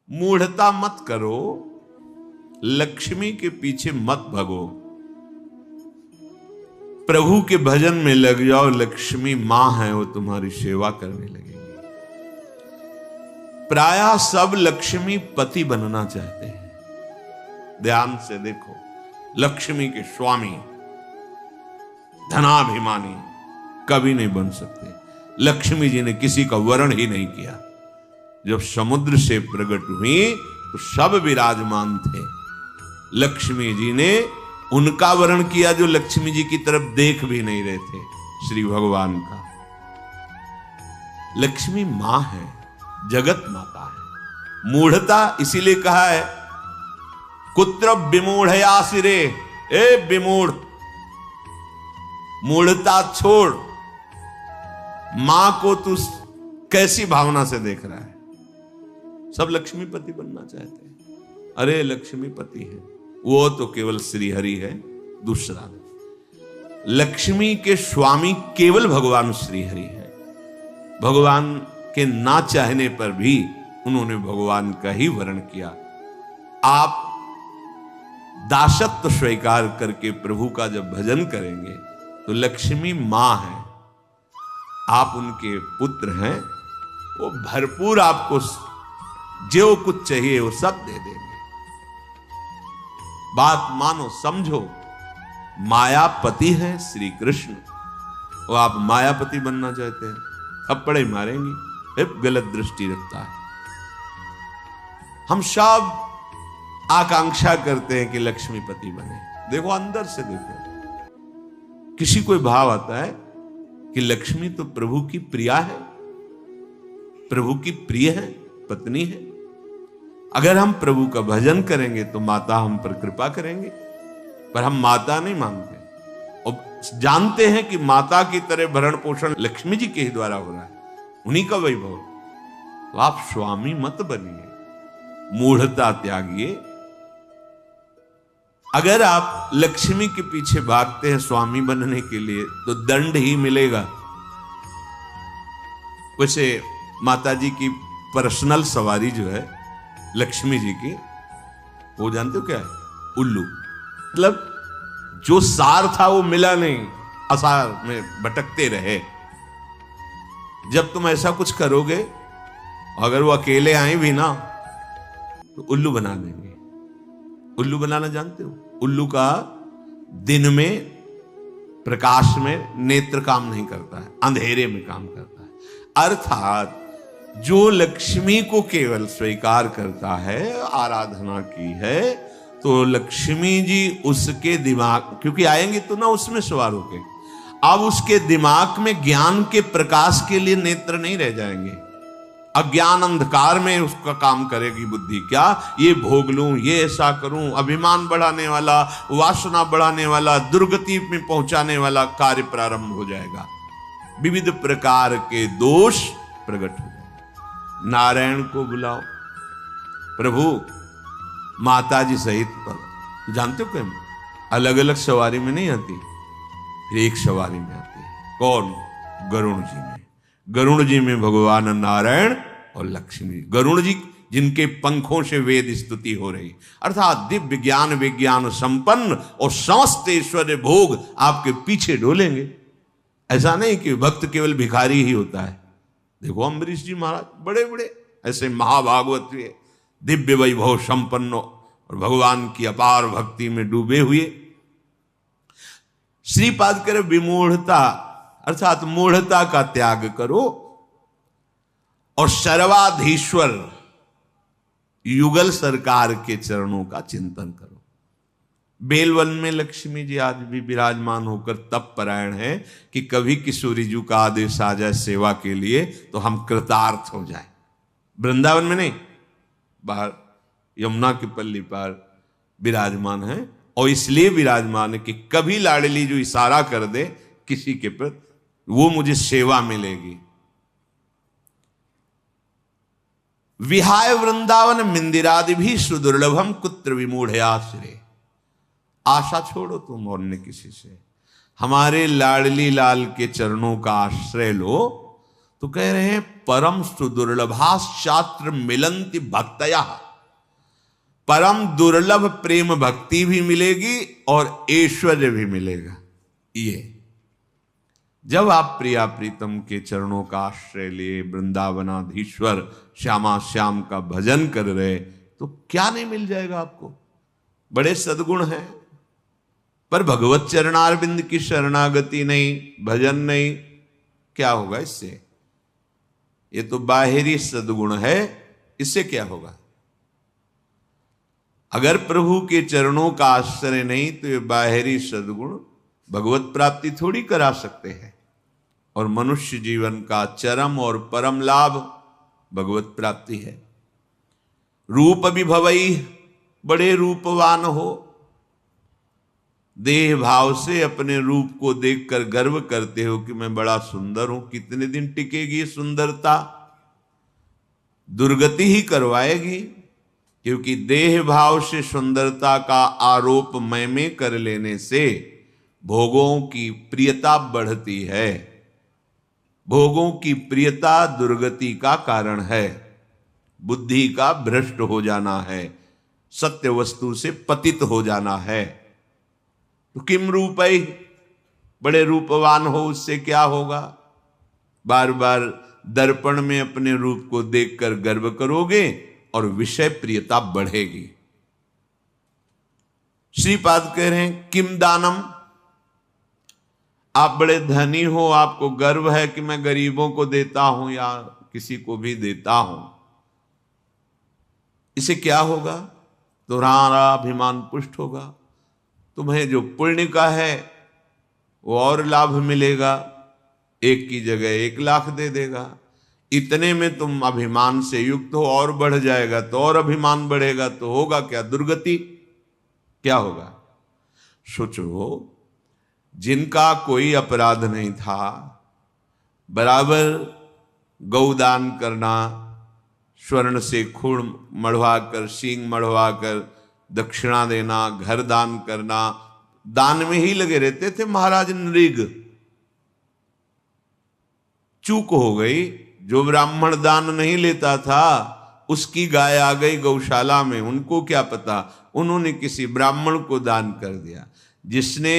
मूढ़ता मत करो, लक्ष्मी के पीछे मत भगो, प्रभु के भजन में लग जाओ। लक्ष्मी मां है, वो तुम्हारी सेवा करने लगेगी। प्रायः सब लक्ष्मी पति बनना चाहते हैं। ध्यान से देखो, लक्ष्मी के स्वामी धनाभिमानी कभी नहीं बन सकते। लक्ष्मी जी ने किसी का वरण ही नहीं किया। जब समुद्र से प्रकट हुई तो सब विराजमान थे। लक्ष्मी जी ने उनका वरण किया जो लक्ष्मी जी की तरफ देख भी नहीं रहे थे, श्री भगवान का। लक्ष्मी मां है, जगत माता है। मूढ़ता इसीलिए कहा है, कुत्र विमूढ़या सिरे, ए विमूढ़, मूढ़ता छोड़। मां को तू कैसी भावना से देख रहा है? सब लक्ष्मीपति बनना चाहते हैं। अरे लक्ष्मीपति है वो तो केवल श्री हरि है, दूसरा नहीं। लक्ष्मी के स्वामी केवल भगवान श्री हरि है। भगवान के ना चाहने पर भी उन्होंने भगवान का ही वर्ण किया। आप दासत्व स्वीकार करके प्रभु का जब भजन करेंगे तो लक्ष्मी मां है, आप उनके पुत्र हैं, वो भरपूर आपको जो कुछ चाहिए वो सब दे देंगे। बात मानो, समझो। मायापति है श्री कृष्ण, वो आप मायापति बनना चाहते हैं, थप्पड़े मारेंगे, गलत दृष्टि रखता है। हम सब आकांक्षा करते हैं कि लक्ष्मीपति बने। देखो अंदर से देखो, किसी कोई भाव आता है कि लक्ष्मी तो प्रभु की प्रिया है, प्रभु की प्रिय है, पत्नी है। अगर हम प्रभु का भजन करेंगे तो माता हम पर कृपा करेंगे, पर हम माता नहीं मानते और जानते हैं कि माता की तरह भरण पोषण लक्ष्मी जी के ही द्वारा हो रहा है, उन्हीं का वैभव। तो आप स्वामी मत बनिए, मूढ़ता त्यागिए। अगर आप लक्ष्मी के पीछे भागते हैं स्वामी बनने के लिए तो दंड ही मिलेगा। वैसे माता जी की पर्सनल सवारी जो है लक्ष्मी जी की, वो जानते हो क्या है? उल्लू। मतलब जो सार था वो मिला नहीं, असार में भटकते रहे। जब तुम ऐसा कुछ करोगे, अगर वो अकेले आए भी ना तो उल्लू बना देंगे। उल्लू बनाना जानते हो? उल्लू का दिन में प्रकाश में नेत्र काम नहीं करता है, अंधेरे में काम करता है। अर्थात जो लक्ष्मी को केवल स्वीकार करता है, आराधना की है, तो लक्ष्मी जी उसके दिमाग, क्योंकि आएंगे तो ना उसमें सवार होके, अब उसके दिमाग में ज्ञान के प्रकाश के लिए नेत्र नहीं रह जाएंगे। अज्ञान अंधकार में उसका काम करेगी बुद्धि। क्या ये भोग लूं, ये ऐसा करूं, अभिमान बढ़ाने वाला, वासना बढ़ाने वाला, दुर्गति में पहुंचाने वाला कार्य प्रारंभ हो जाएगा। विविध प्रकार के दोष प्रकट हो जाएंगे। नारायण को बुलाओ, प्रभु माता जी सहित। जानते हो क्या, अलग अलग सवारी में नहीं आती, फिर एक सवारी में आती है। कौन? गरुण जी में। गरुण जी में भगवान नारायण और लक्ष्मी। गरुण जी जिनके पंखों से वेद स्तुति हो रही, अर्थात दिव्य ज्ञान विज्ञान संपन्न और समस्त ऐश्वर्य भोग आपके पीछे डोलेंगे। ऐसा नहीं कि भक्त केवल भिखारी ही होता है। देखो अम्बरीश जी महाराज बड़े बड़े ऐसे महाभागवत हुए, दिव्य वैभव संपन्न और भगवान की अपार भक्ति में डूबे हुए। श्रीपाद करे विमूढ़ता, अर्थात मूढ़ता का त्याग करो और सर्वाधीश्वर युगल सरकार के चरणों का चिंतन करो। बेलवन में लक्ष्मी जी आज भी विराजमान होकर तप परायण है कि कभी किशोरी जी का आदेश आ जाए सेवा के लिए तो हम कृतार्थ हो जाए। वृंदावन में नहीं, बाहर यमुना की पल्ली पर विराजमान है, और इसलिए विराजमान है कि कभी लाडली जो इशारा कर दे किसी के प्रति, वो मुझे सेवा मिलेगी। विहाय वृंदावन मिंदिरादि भी सुदुर्लभम कुत्र विमूढ़याश्रय। आशा छोड़ो तुम और न किसी से, हमारे लाडली लाल के चरणों का आश्रय लो तो कह रहे हैं परम सुदुर्लभा शास्त्र मिलंति भक्तया, परम दुर्लभ प्रेम भक्ति भी मिलेगी और ऐश्वर्य भी मिलेगा। ये जब आप प्रिया प्रीतम के चरणों का आश्रय लिए वृंदावनाधीश्वर श्यामा श्याम का भजन कर रहे, तो क्या नहीं मिल जाएगा आपको। बड़े सद्गुण हैं, पर भगवत चरणारविंद की शरणागति नहीं, भजन नहीं, क्या होगा इससे। ये तो बाहरी सद्गुण है, इससे क्या होगा। अगर प्रभु के चरणों का आश्रय नहीं तो ये बाहरी सद्गुण भगवत प्राप्ति थोड़ी करा सकते हैं। और मनुष्य जीवन का चरम और परम लाभ भगवत प्राप्ति है। रूप विभवई, बड़े रूपवान हो, देह भाव से अपने रूप को देखकर गर्व करते हो कि मैं बड़ा सुंदर हूं। कितने दिन टिकेगी सुंदरता, दुर्गति ही करवाएगी। क्योंकि देह भाव से सुंदरता का आरोप मैं में कर लेने से भोगों की प्रियता बढ़ती है। भोगों की प्रियता दुर्गति का कारण है, बुद्धि का भ्रष्ट हो जाना है, सत्य वस्तु से पतित हो जाना है। तो किम रूपई, बड़े रूपवान हो, उससे क्या होगा। बार बार दर्पण में अपने रूप को देखकर गर्व करोगे और विषय प्रियता बढ़ेगी। श्रीपाद कह रहे हैं किम दानम, आप बड़े धनी हो, आपको गर्व है कि मैं गरीबों को देता हूं या किसी को भी देता हूं, इसे क्या होगा। तुम्हारा अभिमान पुष्ट होगा, तुम्हें जो पुण्य का है वो और लाभ मिलेगा, 1 की जगह 1 लाख दे देगा। इतने में तुम अभिमान से युक्त हो, और बढ़ जाएगा तो और अभिमान बढ़ेगा, तो होगा क्या, दुर्गति। क्या होगा। सोचो, जिनका कोई अपराध नहीं था, बराबर गौदान करना, स्वर्ण से खूण मढ़वाकर, सींग मढ़वाकर दक्षिणा देना, घर दान करना, दान में ही लगे रहते थे महाराज नृग। चूक हो गई, जो ब्राह्मण दान नहीं लेता था उसकी गाय आ गई गौशाला में, उनको क्या पता, उन्होंने किसी ब्राह्मण को दान कर दिया। जिसने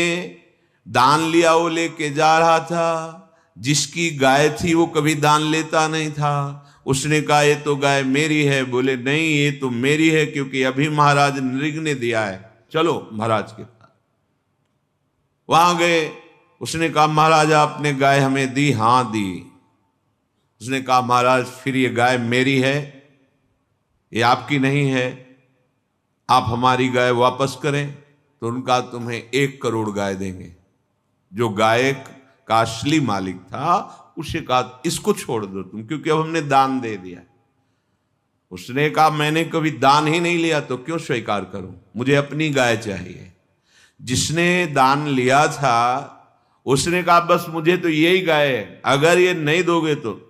दान लिया वो लेके जा रहा था, जिसकी गाय थी वो कभी दान लेता नहीं था। उसने कहा ये तो गाय मेरी है, बोले नहीं ये तो मेरी है क्योंकि अभी महाराज नृग ने दिया है, चलो महाराज के पास। वहां गए, उसने कहा महाराज आपने गाय हमें दी, हां दी। उसने कहा महाराज फिर ये गाय मेरी है, ये आपकी नहीं है, आप हमारी गाय वापस करें। तो उनका तुम्हें 1 करोड़ गाय देंगे। जो गाय का असली मालिक था उसे कहा इसको छोड़ दो तुम, क्योंकि अब हमने दान दे दिया। उसने कहा मैंने कभी दान ही नहीं लिया तो क्यों स्वीकार करूं, मुझे अपनी गाय चाहिए। जिसने दान लिया था उसने कहा बस मुझे तो यही गाय है, अगर ये नहीं दोगे तो।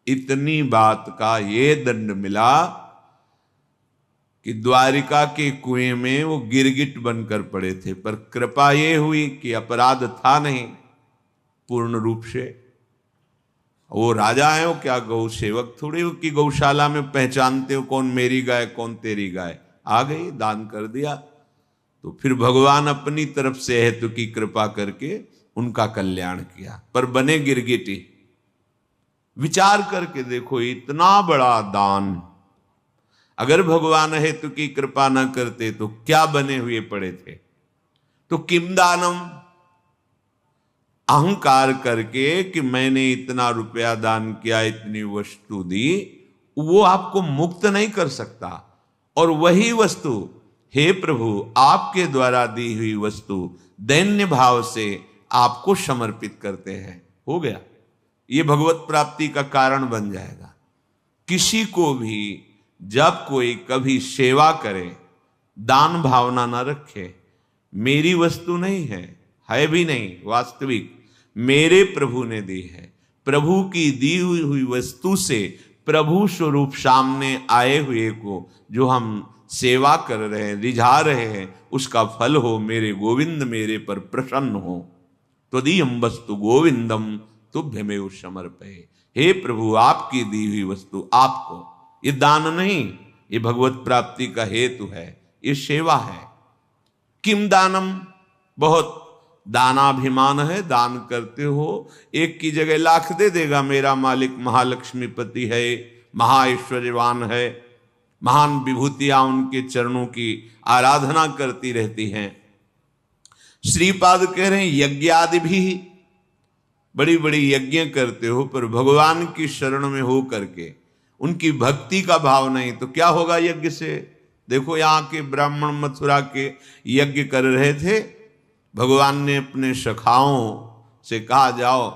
इतनी बात का ये दंड मिला कि द्वारिका के कुएं में वो गिरगिट बनकर पड़े थे। पर कृपा ये हुई कि अपराध था नहीं पूर्ण रूप से। वो राजा है, वो क्या गौ सेवक थोड़ी कि गौशाला में पहचानते हो कौन मेरी गाय कौन तेरी गाय। आ गई, दान कर दिया। तो फिर भगवान अपनी तरफ से हेतु की कृपा करके उनका कल्याण किया, पर बने गिरगिटी। विचार करके देखो, इतना बड़ा दान अगर भगवान हेतु की कृपा न करते तो क्या बने हुए पड़े थे। तो किम दानम, अहंकार करके कि मैंने इतना रुपया दान किया, इतनी वस्तु दी, वो आपको मुक्त नहीं कर सकता। और वही वस्तु हे प्रभु आपके द्वारा दी हुई वस्तु दैन्य भाव से आपको समर्पित करते हैं, हो गया। ये भगवत प्राप्ति का कारण बन जाएगा। किसी को भी जब कोई कभी सेवा करे, दान भावना ना रखे, मेरी वस्तु नहीं है भी नहीं, वास्तविक मेरे प्रभु ने दी है। प्रभु की दी हुई वस्तु से प्रभु स्वरूप सामने आए हुए को जो हम सेवा कर रहे हैं, रिझा रहे हैं, उसका फल हो मेरे गोविंद मेरे पर प्रसन्न हो। त्वदीयं वस्तु गोविंदम तुभ्यमेव समर्पये। हे प्रभु, आपकी दी हुई वस्तु आपको, ये दान नहीं, ये भगवत प्राप्ति का हेतु है, ये सेवा है। किम दानम, बहुत दानाभिमान है, दान करते हो, एक की जगह लाख दे देगा मेरा मालिक, महालक्ष्मीपति है, महाऐश्वर्यवान है, महान विभूतियां उनके चरणों की आराधना करती रहती हैं। श्रीपाद कह रहे हैं यज्ञ आदि भी, बड़ी बड़ी यज्ञ करते हो, पर भगवान की शरण में हो करके उनकी भक्ति का भाव नहीं, तो क्या होगा यज्ञ से? देखो यहाँ के ब्राह्मण मथुरा के यज्ञ कर रहे थे, भगवान ने अपने सखाओं से कहा जाओ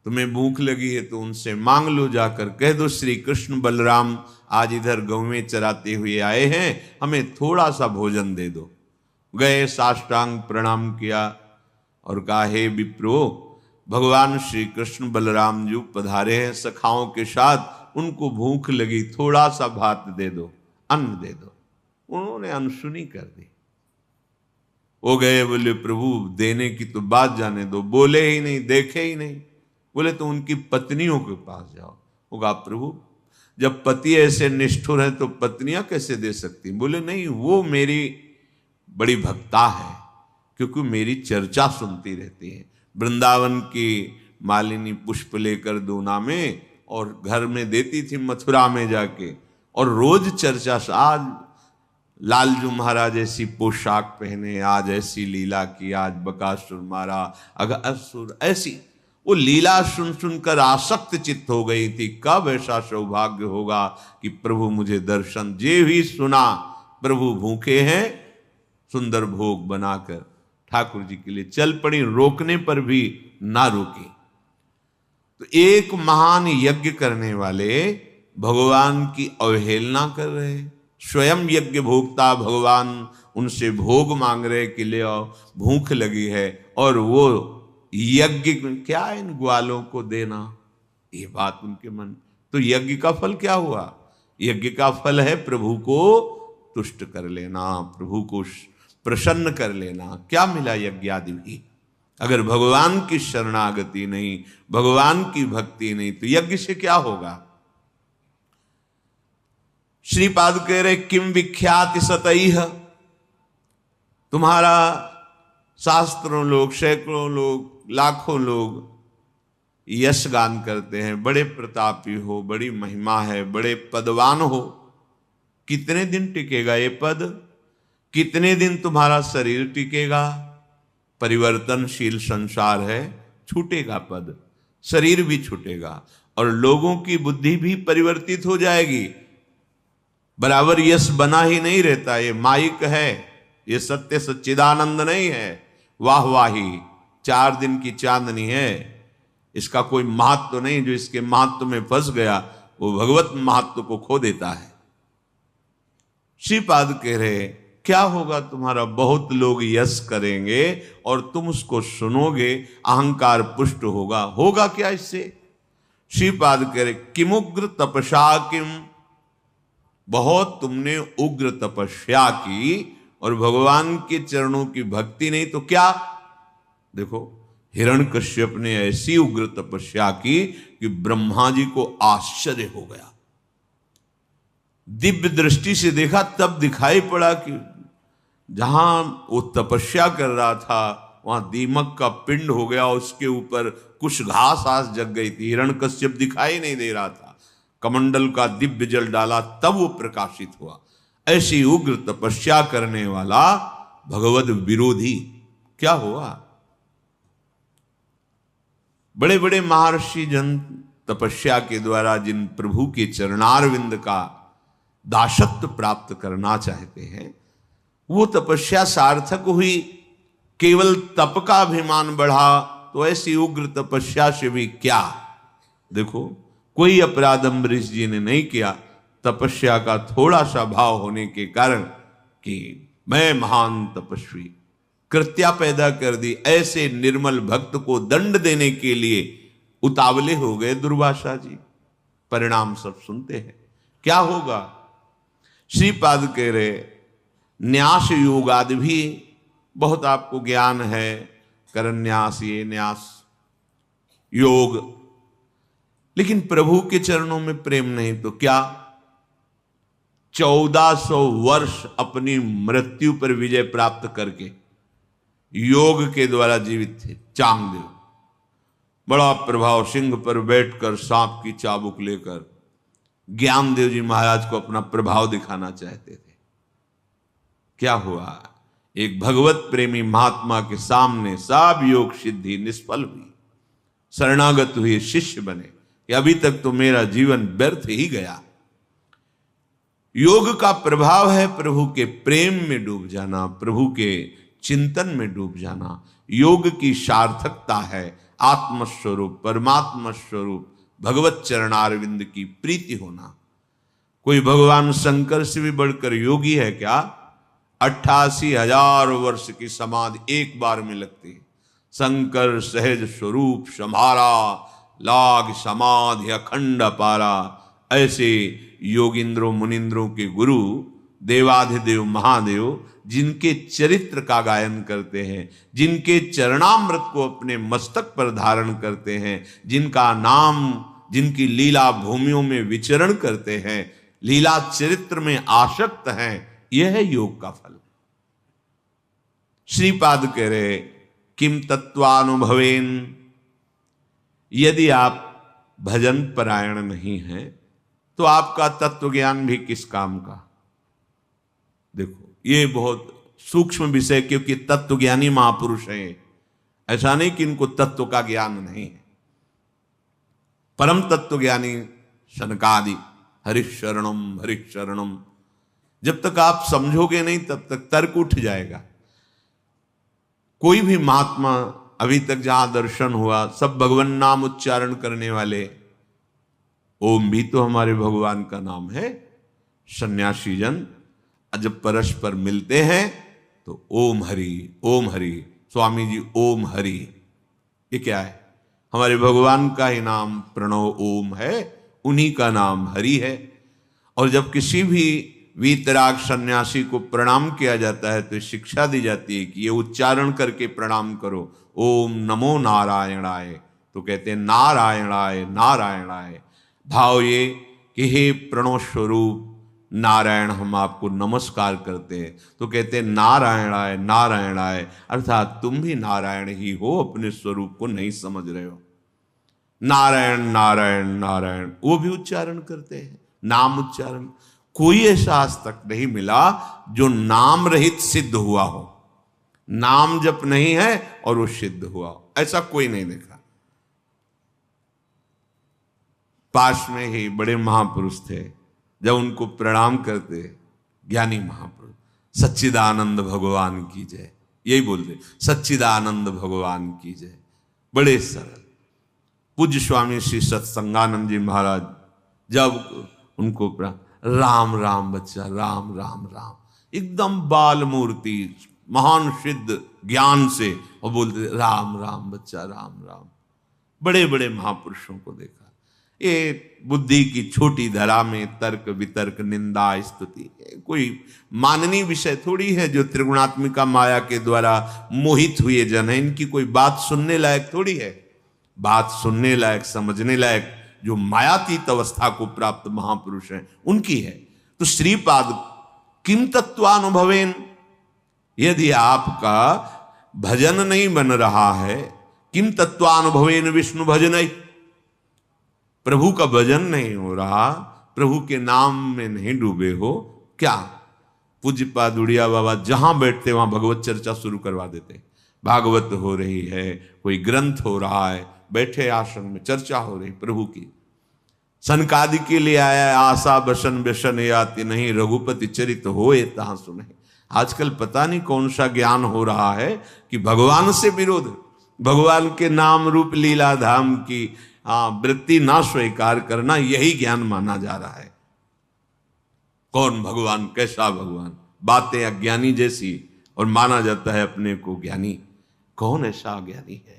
तुम्हें भूख लगी है तो उनसे मांग लो, जाकर कह दो श्री कृष्ण बलराम आज इधर गौवें चराते हुए आए हैं, हमें थोड़ा सा भोजन दे दो। गए, साष्टांग प्रणाम किया और कहा हे विप्रो, भगवान श्री कृष्ण बलराम जी पधारे हैं सखाओं के साथ, उनको भूख लगी, थोड़ा सा भात दे दो, अन्न दे दो। उन्होंने अनसुनी कर दी। वो गए, बोले प्रभु देने की तो बात जाने दो, बोले ही नहीं, देखे ही नहीं। बोले तो उनकी पत्नियों के पास जाओ। होगा प्रभु जब पति ऐसे निष्ठुर है तो पत्नियां कैसे दे सकती? बोले नहीं, वो मेरी बड़ी भक्ता है, क्योंकि मेरी चर्चा सुनती रहती है। वृंदावन की मालिनी पुष्प लेकर दूना में और घर में देती थी मथुरा में जाके, और रोज चर्चा, आज लालजू महाराज ऐसी पोशाक पहने, आज ऐसी लीला की, आज बकासुर मारा, असुर, ऐसी वो लीला सुन सुनकर आसक्त चित्त हो गई थी। कब ऐसा सौभाग्य होगा कि प्रभु मुझे दर्शन, जे भी सुना प्रभु भूखे हैं, सुंदर भोग बनाकर ठाकुर जी के लिए चल पड़ी, रोकने पर भी ना रुकी। तो एक महान यज्ञ करने वाले भगवान की अवहेलना कर रहे, स्वयं यज्ञ भोक्ता भगवान उनसे भोग मांग रहे कि ले आओ, भूख लगी है, और वो यज्ञ क्या इन ग्वालों को देना, ये बात उनके मन। तो यज्ञ का फल क्या हुआ? यज्ञ का फल है प्रभु को तुष्ट कर लेना, प्रभु को प्रसन्न कर लेना। क्या मिला यज्ञ आदि भी? अगर भगवान की शरणागति नहीं, भगवान की भक्ति नहीं, तो यज्ञ से क्या होगा? श्रीपाद कह रहे किम विख्याति सतैह, तुम्हारा शास्त्रों लोग, सैकड़ों लोग, लाखों लोग यश गान करते हैं, बड़े प्रतापी हो, बड़ी महिमा है, बड़े पदवान हो। कितने दिन टिकेगा ये पद? कितने दिन तुम्हारा शरीर टिकेगा? परिवर्तनशील संसार है, छूटेगा पद, शरीर भी छूटेगा, और लोगों की बुद्धि भी परिवर्तित हो जाएगी। बराबर यश बना ही नहीं रहता, ये माइक है, ये सत्य सच्चिदानंद नहीं है, वाहवाही 4 दिन की चांदनी है, इसका कोई महत्व तो नहीं। जो इसके महत्व में फंस गया वो भगवत महत्व को खो देता है। श्रीपाद कह रहे क्या होगा तुम्हारा? बहुत लोग यश करेंगे और तुम उसको सुनोगे, अहंकार पुष्ट होगा। होगा क्या इससे? श्रीपाद कह रहे किमुग्र तपस्या किम, बहुत तुमने उग्र तपस्या की और भगवान के चरणों की भक्ति नहीं, तो क्या? देखो हिरण्यकश्यप ने ऐसी उग्र तपस्या की कि ब्रह्मा जी को आश्चर्य हो गया। दिव्य दृष्टि से देखा तब दिखाई पड़ा कि जहां वो तपस्या कर रहा था वहां दीमक का पिंड हो गया, उसके ऊपर कुछ घास आस जग गई थी। हिरण्यकश्यप दिखाई नहीं दे रहा था, कमंडल का दिव्य जल डाला तब वो प्रकाशित हुआ। ऐसी उग्र तपस्या करने वाला भगवद विरोधी क्या हुआ? बड़े बड़े महर्षि जन तपस्या के द्वारा जिन प्रभु के चरणारविंद का दासत्व प्राप्त करना चाहते हैं, वो तपस्या सार्थक हुई। केवल तप का अभिमान बढ़ा तो ऐसी उग्र तपस्या से भी क्या? देखो कोई अपराध अम्बरीश जी ने नहीं किया, तपस्या का थोड़ा सा भाव होने के कारण कि मैं महान तपस्वी, कृत्या पैदा कर दी। ऐसे निर्मल भक्त को दंड देने के लिए उतावले हो गए दुर्वासा जी। परिणाम सब सुनते हैं। क्या होगा? श्रीपाद कह रहे न्यास योग आदि भी बहुत आपको ज्ञान है, करन्यास, ये न्यास योग, लेकिन प्रभु के चरणों में प्रेम नहीं तो क्या? 1400 वर्ष अपनी मृत्यु पर विजय प्राप्त करके योग के द्वारा जीवित थे चांगदेव। बड़ा प्रभाव, सिंह पर बैठकर सांप की चाबुक लेकर ज्ञानदेव जी महाराज को अपना प्रभाव दिखाना चाहते थे। क्या हुआ? एक भगवत प्रेमी महात्मा के सामने सब योग सिद्धि निष्फल हुई, शरणागत हुए, शिष्य बने कि अभी तक तो मेरा जीवन व्यर्थ ही गया। योग का प्रभाव है प्रभु के प्रेम में डूब जाना, प्रभु के चिंतन में डूब जाना। योग की सार्थकता है आत्मस्वरूप, परमात्मा स्वरूप, भगवत चरणारविंद की प्रीति होना। कोई भगवान शंकर से भी बढ़कर योगी है क्या? 88,000 वर्ष की समाधि एक बार में लगती है। शंकर सहज स्वरूप सम्हारा, लाग समाधि अखंड पारा। ऐसे योगिंद्रों मुनिंद्रों के गुरु देवाधिदेव महादेव जिनके चरित्र का गायन करते हैं, जिनके चरणामृत को अपने मस्तक पर धारण करते हैं, जिनका नाम, जिनकी लीला भूमियों में विचरण करते हैं, लीला चरित्र में आसक्त हैं, यह है योग का फल। श्रीपाद कह रहे किम तत्वानुभवेन, यदि आप भजन परायण नहीं हैं तो आपका तत्व ज्ञान भी किस काम का। देखो ये बहुत सूक्ष्म विषय, क्योंकि तत्व ज्ञानी महापुरुष हैं, ऐसा नहीं कि इनको तत्व का ज्ञान नहीं है। परम तत्व ज्ञानी सनकादि हरिशरणम हरिशरणम, जब तक आप समझोगे नहीं तब तक तर्क उठ जाएगा। कोई भी महात्मा अभी तक जहां दर्शन हुआ सब भगवान नाम उच्चारण करने वाले। ओम भी तो हमारे भगवान का नाम है। सन्यासी जन जब परस्पर मिलते हैं तो ओम हरि ओम हरि, स्वामी जी ओम हरि, ये क्या है? हमारे भगवान का ही नाम प्रणव ओम है, उन्हीं का नाम हरि है। और जब किसी भी वीतराग सन्यासी को प्रणाम किया जाता है तो शिक्षा दी जाती है कि ये उच्चारण करके प्रणाम करो, ओम नमो नारायणाय। तो कहते हैं नारायणाय नारायणाय, भाव ये कि हे प्रणव स्वरूप नारायण हम आपको नमस्कार करते हैं। तो कहते हैं नारायणाय नारायणाय, अर्थात तुम भी नारायण ही हो, अपने स्वरूप को नहीं समझ रहे हो। नारायण नारायण नारायण वो भी उच्चारण करते हैं, नाम उच्चारण। कोई ऐसा आज तक नहीं मिला जो नाम रहित सिद्ध हुआ हो, नाम जप नहीं है और वो सिद्ध हुआ हो, ऐसा कोई नहीं देखा। पास में ही बड़े महापुरुष थे, जब उनको प्रणाम करते ज्ञानी महापुरुष सच्चिदानंद भगवान की जय, यही बोलते सच्चिदानंद भगवान की जय। बड़े सरल पूज्य स्वामी श्री सत्संगानंद जी महाराज जब उनको राम राम बच्चा, राम राम राम, एकदम बाल मूर्ति महान सिद्ध ज्ञान से, और बोलते राम राम बच्चा, राम राम। बड़े बड़े महापुरुषों को देखा। ये बुद्धि की छोटी धरा में तर्क वितर्क निंदा स्तुति कोई माननीय विषय थोड़ी है। जो त्रिगुणात्मिका माया के द्वारा मोहित हुए जन है, इनकी कोई बात सुनने लायक थोड़ी है। बात सुनने लायक, समझने लायक जो मायातीत अवस्था को प्राप्त महापुरुष हैं उनकी है। तो श्रीपाद किम तत्वानुभवेन, यदि आपका भजन नहीं बन रहा है, किम तत्वानुभवेन विष्णु भजन, प्रभु का भजन नहीं हो रहा, प्रभु के नाम में नहीं डूबे हो, क्या? पूज्यपाद उड़िया बाबा जहां बैठते वहां भगवत चर्चा शुरू करवा देते। भागवत हो रही है, कोई ग्रंथ हो रहा है, बैठे आसन में चर्चा हो रही प्रभु की। सनकादि के लिए आया आशा बसन व्यसन याति नहीं, रघुपति चरित होए तहां सुने। आजकल पता नहीं कौन सा ज्ञान हो रहा है कि भगवान से विरोध, भगवान के नाम रूप लीला धाम की वृत्ति ना स्वीकार करना, यही ज्ञान माना जा रहा है। कौन भगवान, कैसा भगवान, बातें अज्ञानी जैसी, और माना जाता है अपने को ज्ञानी। कौन ऐसा ज्ञानी है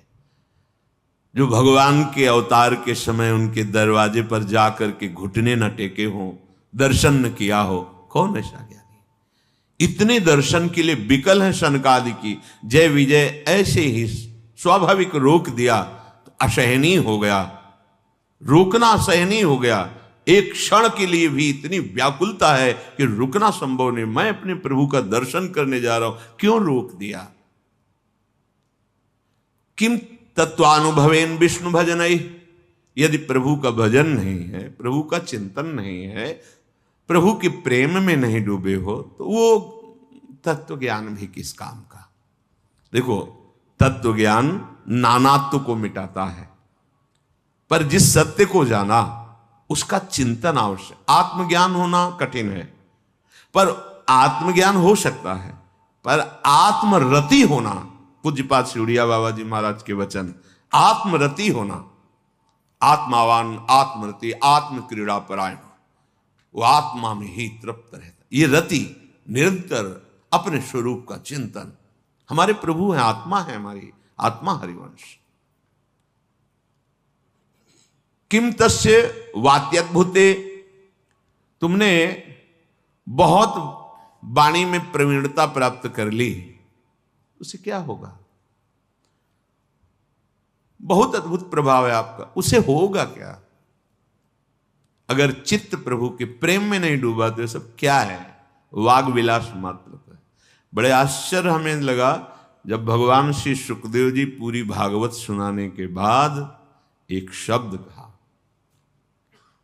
जो भगवान के अवतार के समय उनके दरवाजे पर जाकर के घुटने न टेके हों, दर्शन न किया हो? कौन ऐसा ज्ञानी? इतने दर्शन के लिए विकल है सनकादि की जय विजय, ऐसे ही स्वाभाविक रोक दिया तो असहनीय हो गया। रोकना सहनीय हो गया। एक क्षण के लिए भी इतनी व्याकुलता है कि रुकना संभव नहीं। मैं अपने प्रभु का दर्शन करने जा रहा हूं, क्यों रोक दिया? किम तत्वानुभवेन विष्णु भजन, यदि प्रभु का भजन नहीं है, प्रभु का चिंतन नहीं है, प्रभु के प्रेम में नहीं डूबे हो, तो वो तत्व ज्ञान भी किस काम का? देखो, तत्व ज्ञान नानात्व को मिटाता है, पर जिस सत्य को जाना उसका चिंतन आवश्यक। आत्मज्ञान होना कठिन है, पर आत्मज्ञान हो सकता है, पर आत्मरति होना, पूज्यपाद सिउड़िया बाबा जी महाराज के वचन, आत्मरति होना, आत्मावान आत्मरति आत्म क्रीड़ा परायण, वो आत्मा में ही तृप्त रहता। ये रति निरंतर अपने स्वरूप का चिंतन। हमारे प्रभु हैं, आत्मा है, हमारी आत्मा हरिवंश। किम तस्य वात्यद्भुते, तुमने बहुत वाणी में प्रवीणता प्राप्त कर ली, उसे क्या होगा? बहुत अद्भुत प्रभाव है आपका, उसे होगा क्या? अगर चित्त प्रभु के प्रेम में नहीं डूबा तो सब क्या है? वाग विलास मात्र है। बड़े आश्चर्य हमें लगा जब भगवान श्री सुखदेव जी पूरी भागवत सुनाने के बाद एक शब्द कहा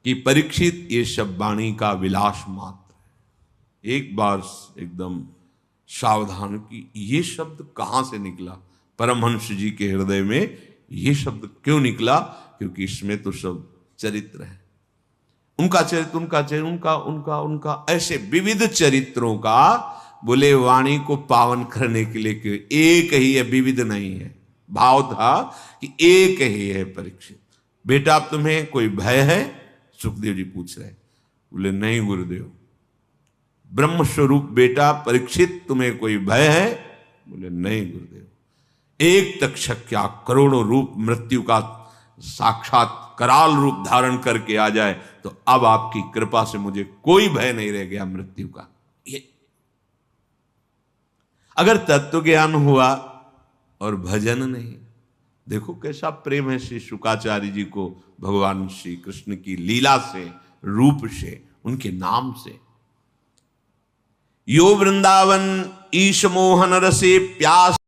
कि परीक्षित, ये सब वाणी का विलास मात्र है। एक बार एकदम सावधान की, ये शब्द कहां से निकला? परमहंस जी के हृदय में ये शब्द क्यों निकला? क्योंकि इसमें तो सब चरित्र है, उनका चरित्र, उनका चरित्र, उनका उनका उनका ऐसे विविध चरित्रों का। बोले वाणी को पावन करने के लिए क्यों? एक ही है, विविध नहीं है। भाव था कि एक ही है। परीक्षित, बेटा तुम्हें कोई भय है? सुखदेव जी पूछ रहे। बोले नहीं गुरुदेव। ब्रह्म स्वरूप बेटा परीक्षित, तुम्हें कोई भय है? बोले नहीं गुरुदेव। एक तक्षक क्या करोड़ों रूप मृत्यु का साक्षात कराल रूप धारण करके आ जाए तो अब आपकी कृपा से मुझे कोई भय नहीं रह गया मृत्यु का। ये अगर तत्व ज्ञान हुआ और भजन नहीं, देखो कैसा प्रेम है श्री शुकाचार्य जी को भगवान श्री कृष्ण की लीला से, रूप से, उनके नाम से। यो वृंदावन ईश मोहन रसे प्यास